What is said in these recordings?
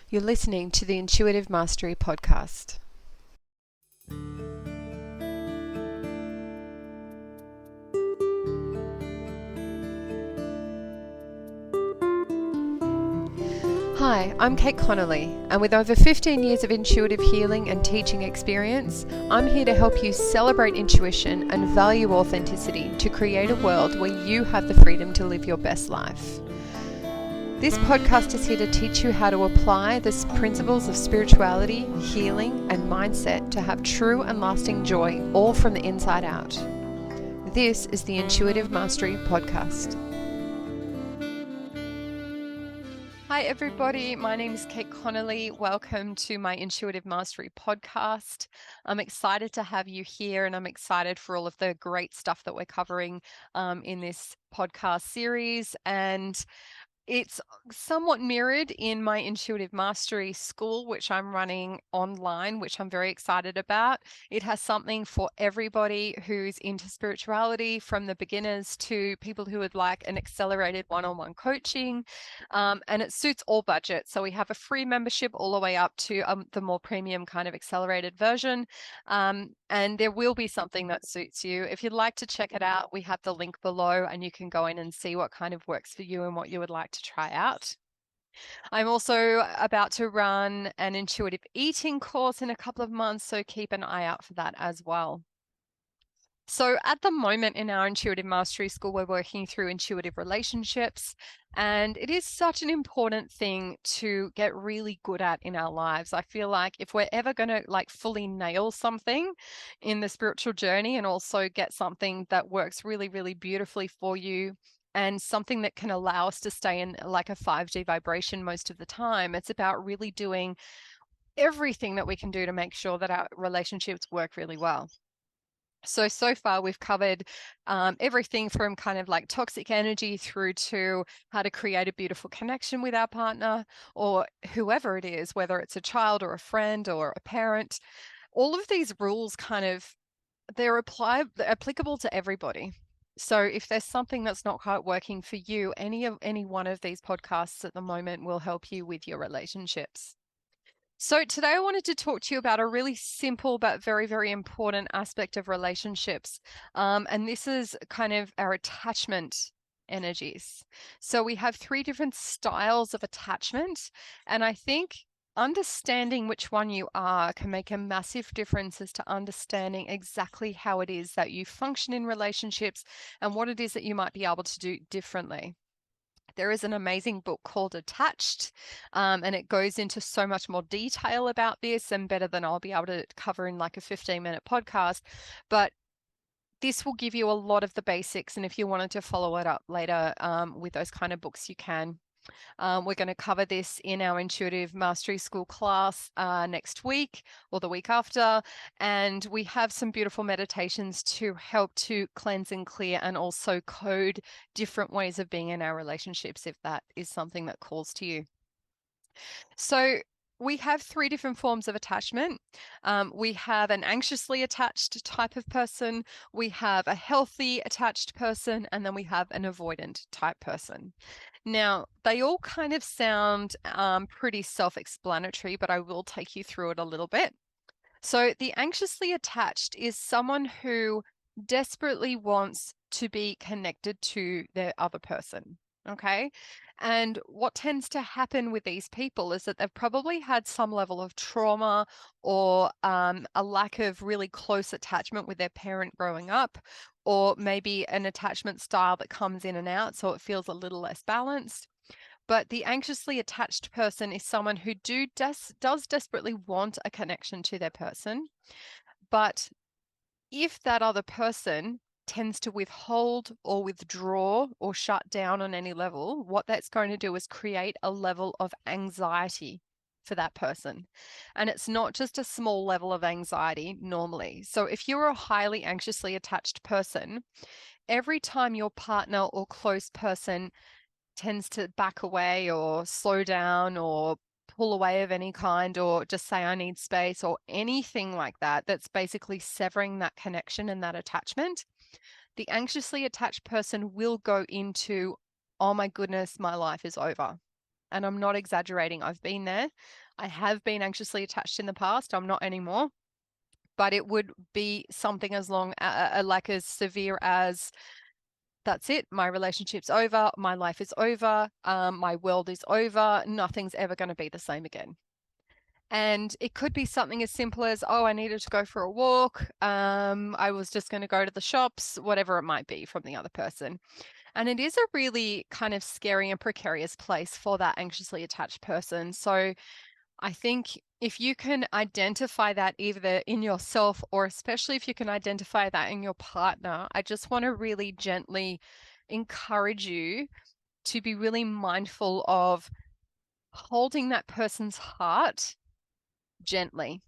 You're listening to the Intuitive Mastery podcast. Hi, I'm Kateconnolly, and with over 15 years of intuitive healing and teaching experience, I'm here to help you celebrate intuition and value authenticity to create a world where you have the freedom to live your best life. This podcast is here to teach you how to apply the principles of spirituality, healing, and mindset to have true and lasting joy, all from the inside out. This is the Intuitive Mastery podcast. Hi everybody, my name is Kateconnolly. Welcome to my Intuitive Mastery podcast. I'm excited to have you here, and I'm excited for all of the great stuff that we're covering in this podcast series. And it's somewhat mirrored in my Intuitive Mastery School, which I'm running online, which I'm very excited about. It has something for everybody who's into spirituality, from the beginners to people who would like an accelerated one-on-one coaching, and it suits all budgets. So we have a free membership all the way up to the more premium kind of accelerated version. And there will be something that suits you. If you'd like to check it out, we have the link below and you can go in and see what kind of works for you and what you would like to try out. I'm also about to run an intuitive eating course in a couple of months, so keep an eye out for that as well. So at the moment in our Intuitive Mastery School, we're working through intuitive relationships, and it is such an important thing to get really good at in our lives. I feel like if we're ever going to fully nail something in the spiritual journey and also get something that works really, really beautifully for you and something that can allow us to stay in like a 5G vibration most of the time, it's about really doing everything that we can do to make sure that our relationships work really well. So far we've covered everything from kind of like toxic energy through to how to create a beautiful connection with our partner or whoever it is, whether it's a child or a friend or a parent. All of these rules they're applicable to everybody. So if there's something that's not quite working for you, any one of these podcasts at the moment will help you with your relationships. So today I wanted to talk to you about a really simple but very, very important aspect of relationships. And this is kind of our attachment energies. So we have 3 different styles of attachment. And I think understanding which one you are can make a massive difference as to understanding exactly how it is that you function in relationships and what it is that you might be able to do differently. There is an amazing book called Attached, and it goes into so much more detail about this and better than I'll be able to cover in like a 15-minute podcast. But this will give you a lot of the basics. And if you wanted to follow it up later with those kind of books, you can. We're going to cover this in our Intuitive Mastery School class next week or the week after. And we have some beautiful meditations to help to cleanse and clear and also code different ways of being in our relationships if that is something that calls to you. So we have 3 different forms of attachment. We have an anxiously attached type of person, we have a healthy attached person, and then we have an avoidant type person. Now, they all kind of sound pretty self-explanatory, but I will take you through it a little bit. So the anxiously attached is someone who desperately wants to be connected to their other person. Okay. And what tends to happen with these people is that they've probably had some level of trauma or a lack of really close attachment with their parent growing up, or maybe an attachment style that comes in and out, so it feels a little less balanced. But the anxiously attached person is someone who does desperately want a connection to their person. But if that other person tends to withhold or withdraw or shut down on any level, what that's going to do is create a level of anxiety for that person. And it's not just a small level of anxiety normally. So if you're a highly anxiously attached person, every time your partner or close person tends to back away or slow down or pull away of any kind or just say I need space or anything like that, that's basically severing that connection and that attachment, the anxiously attached person will go into, oh my goodness, my life is over. And I'm not exaggerating. I've been there. I have been anxiously attached in the past. I'm not anymore. But it would be something as long like as severe as, that's it, my relationship's over, my life is over, my world is over, nothing's ever going to be the same again. And it could be something as simple as, oh, I needed to go for a walk. I was just going to go to the shops, whatever it might be from the other person. And it is a really kind of scary and precarious place for that anxiously attached person. So I think if you can identify that either in yourself, or especially if you can identify that in your partner, I just want to really gently encourage you to be really mindful of holding that person's heart gently.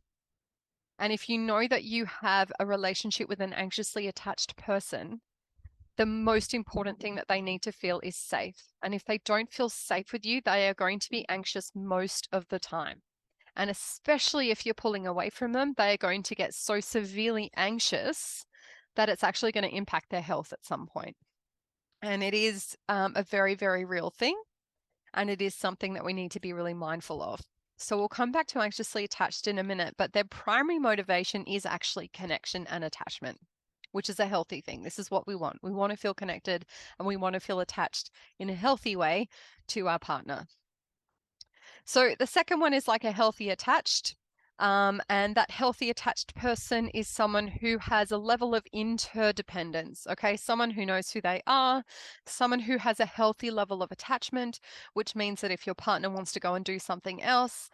And if you know that you have a relationship with an anxiously attached person, the most important thing that they need to feel is safe. And if they don't feel safe with you, they are going to be anxious most of the time. And especially if you're pulling away from them, they are going to get so severely anxious that it's actually going to impact their health at some point. And it is a very, very real thing. And it is something that we need to be really mindful of. So we'll come back to anxiously attached in a minute, but their primary motivation is actually connection and attachment, which is a healthy thing. This is what we want. We want to feel connected and we want to feel attached in a healthy way to our partner. So the second one is like a healthy attached. And that healthy attached person is someone who has a level of interdependence, okay? Someone who knows who they are, someone who has a healthy level of attachment, which means that if your partner wants to go and do something else,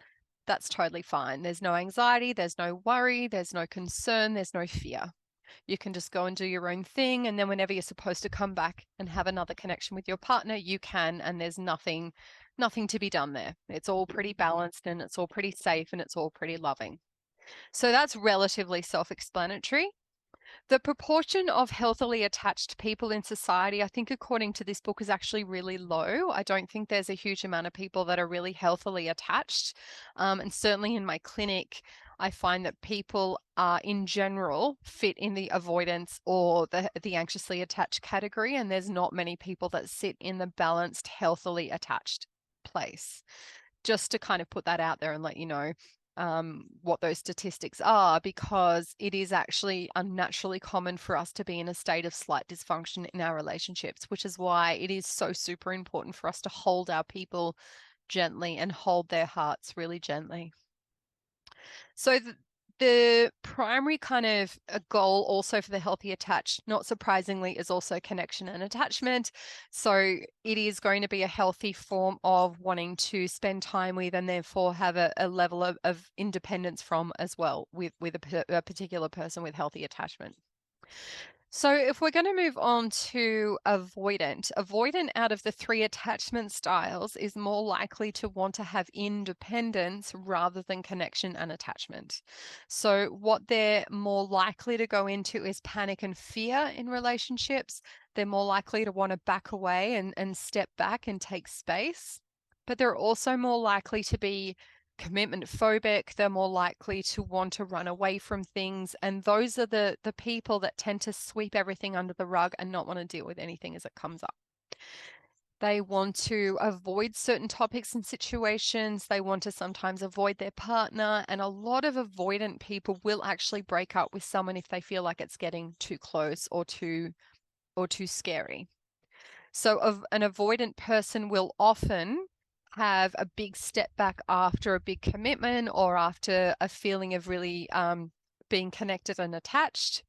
that's totally fine. There's no anxiety, there's no worry, there's no concern, there's no fear. You can just go and do your own thing. And then whenever you're supposed to come back and have another connection with your partner, you can, and there's nothing to be done there. It's all pretty balanced and it's all pretty safe and it's all pretty loving. So that's relatively self-explanatory. The proportion of healthily attached people in society, I think, according to this book, is actually really low. I don't think there's a huge amount of people that are really healthily attached. And certainly in my clinic, I find that people in general fit in the avoidance or the anxiously attached category, and there's not many people that sit in the balanced, healthily attached place. Just to kind of put that out there and let you know what those statistics are, because it is actually unnaturally common for us to be in a state of slight dysfunction in our relationships, which is why it is so super important for us to hold our people gently and hold their hearts really gently. So the primary kind of goal also for the healthy attached, not surprisingly, is also connection and attachment. So it is going to be a healthy form of wanting to spend time with and therefore have a level of independence from as well with a particular person with healthy attachment. So if we're going to move on to avoidant out of the three attachment styles is more likely to want to have independence rather than connection and attachment. So what they're more likely to go into is panic and fear in relationships. They're more likely to want to back away and step back and take space. But they're also more likely to be commitment phobic. They're more likely to want to run away from things. And those are the people that tend to sweep everything under the rug and not want to deal with anything as it comes up. They want to avoid certain topics and situations. They want to sometimes avoid their partner. And a lot of avoidant people will actually break up with someone if they feel like it's getting too close or too scary. So an avoidant person will often have a big step back after a big commitment or after a feeling of really being connected and attached.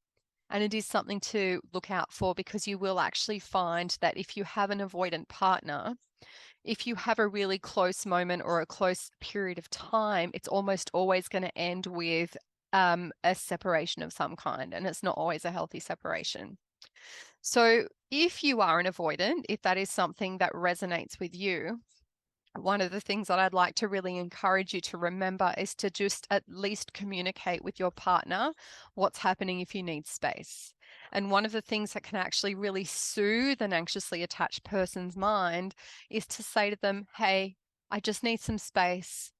And it is something to look out for, because you will actually find that if you have an avoidant partner, if you have a really close moment or a close period of time, it's almost always going to end with a separation of some kind. And it's not always a healthy separation. So if you are an avoidant, if that is something that resonates with you, one of the things that I'd like to really encourage you to remember is to just at least communicate with your partner what's happening if you need space. And one of the things that can actually really soothe an anxiously attached person's mind is to say to them, hey, I just need some space.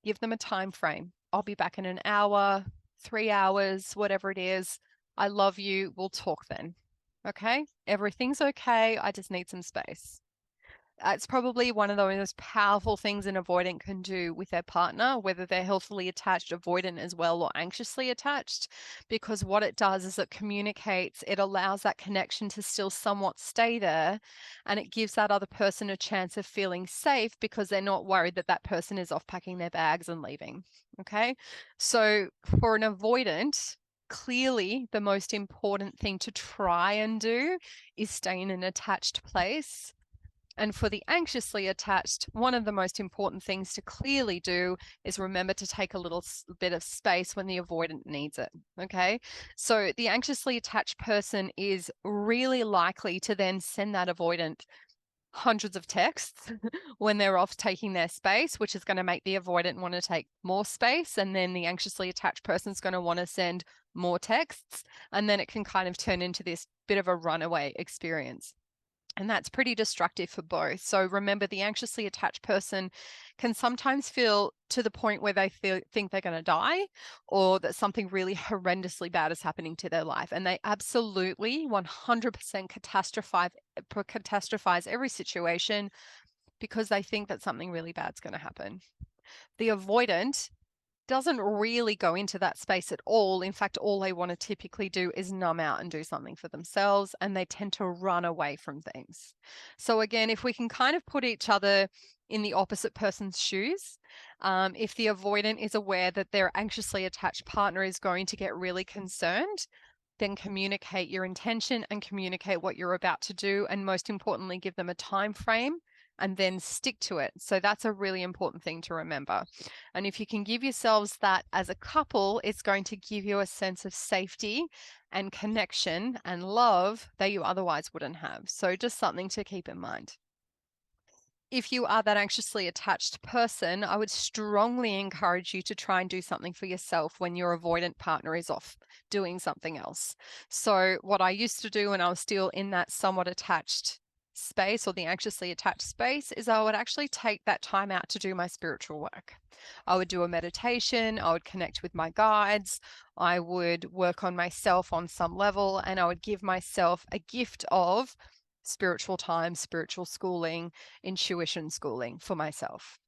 Give them a time frame. I'll be back in an hour, 3 hours, whatever it is. I love you. We'll talk then. Okay? Everything's okay. I just need some space. It's probably one of the most powerful things an avoidant can do with their partner, whether they're healthily attached, avoidant as well, or anxiously attached, because what it does is it communicates, it allows that connection to still somewhat stay there, and it gives that other person a chance of feeling safe because they're not worried that that person is off packing their bags and leaving. Okay. So for an avoidant, clearly the most important thing to try and do is stay in an attached place. And for the anxiously attached, one of the most important things to clearly do is remember to take a little bit of space when the avoidant needs it. Okay. So the anxiously attached person is really likely to then send that avoidant hundreds of texts when they're off taking their space, which is going to make the avoidant want to take more space. And then the anxiously attached person is going to want to send more texts. And then it can kind of turn into this bit of a runaway experience. And that's pretty destructive for both. So remember, the anxiously attached person can sometimes feel to the point where they think they're going to die, or that something really horrendously bad is happening to their life. And they absolutely 100% catastrophize every situation because they think that something really bad is going to happen. The avoidant doesn't really go into that space at all. In fact, all they want to typically do is numb out and do something for themselves, and they tend to run away from things. So again, if we can kind of put each other in the opposite person's shoes, if the avoidant is aware that their anxiously attached partner is going to get really concerned, then communicate your intention and communicate what you're about to do, and most importantly, give them a time frame and then stick to it. So that's a really important thing to remember. And if you can give yourselves that as a couple, it's going to give you a sense of safety and connection and love that you otherwise wouldn't have. So just something to keep in mind. If you are that anxiously attached person, I would strongly encourage you to try and do something for yourself when your avoidant partner is off doing something else. So what I used to do when I was still in that somewhat attached space, or the anxiously attached space, is I would actually take that time out to do my spiritual work. I would do a meditation, I would connect with my guides, I would work on myself on some level, and I would give myself a gift of spiritual time, spiritual schooling, intuition schooling for myself.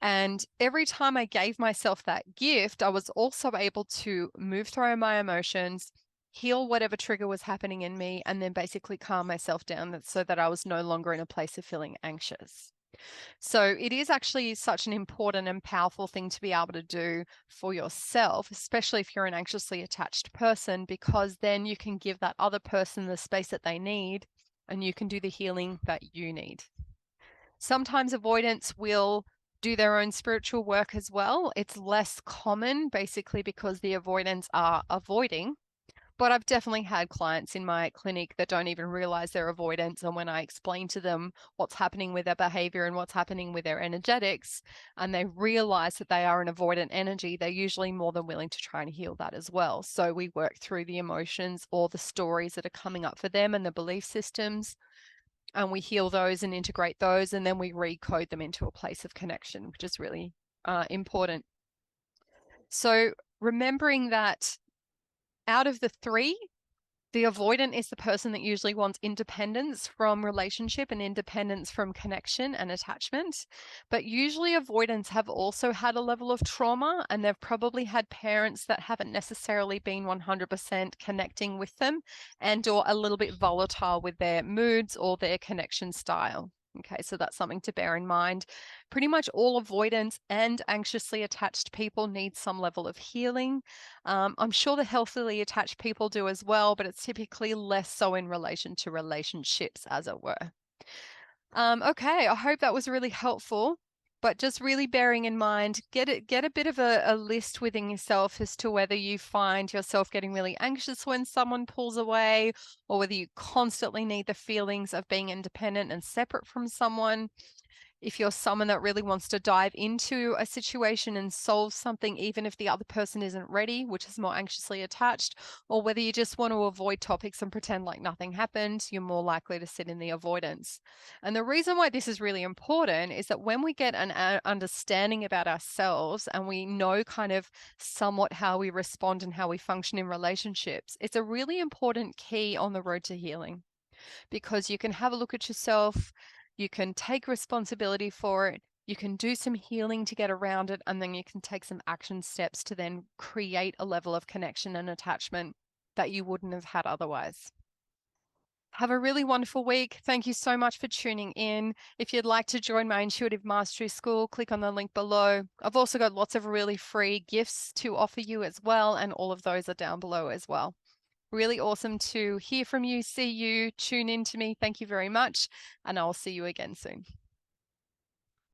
And every time I gave myself that gift, I was also able to move through my emotions, heal whatever trigger was happening in me, and then basically calm myself down so that I was no longer in a place of feeling anxious. So it is actually such an important and powerful thing to be able to do for yourself, especially if you're an anxiously attached person, because then you can give that other person the space that they need and you can do the healing that you need. Sometimes avoidants will do their own spiritual work as well. It's less common, basically because the avoidants are avoiding. But I've definitely had clients in my clinic that don't even realize they're avoidants. And when I explain to them what's happening with their behavior and what's happening with their energetics, and they realize that they are an avoidant energy, they're usually more than willing to try and heal that as well. So we work through the emotions or the stories that are coming up for them and the belief systems, and we heal those and integrate those, and then we recode them into a place of connection, which is really important. So remembering that out of the three, the avoidant is the person that usually wants independence from relationship and independence from connection and attachment. But usually avoidants have also had a level of trauma, and they've probably had parents that haven't necessarily been 100% connecting with them, and or a little bit volatile with their moods or their connection style. Okay, so that's something to bear in mind. Pretty much all avoidants and anxiously attached people need some level of healing. I'm sure the healthily attached people do as well, but it's typically less so in relation to relationships, as it were. Okay, I hope that was really helpful. But just really bearing in mind, get a bit of a list within yourself as to whether you find yourself getting really anxious when someone pulls away, or whether you constantly need the feelings of being independent and separate from someone. If you're someone that really wants to dive into a situation and solve something, even if the other person isn't ready, which is more anxiously attached, or whether you just want to avoid topics and pretend like nothing happened, you're more likely to sit in the avoidance. And the reason why this is really important is that when we get an understanding about ourselves and we know kind of somewhat how we respond and how we function in relationships, it's a really important key on the road to healing, because you can have a look at yourself. You can take responsibility for it. You can do some healing to get around it, and then you can take some action steps to then create a level of connection and attachment that you wouldn't have had otherwise. Have a really wonderful week. Thank you so much for tuning in. If you'd like to join my Intuitive Mastery School, click on the link below. I've also got lots of really free gifts to offer you as well, and all of those are down below as well. Really awesome to hear from you, see you, tune in to me. Thank you very much, and I'll see you again soon.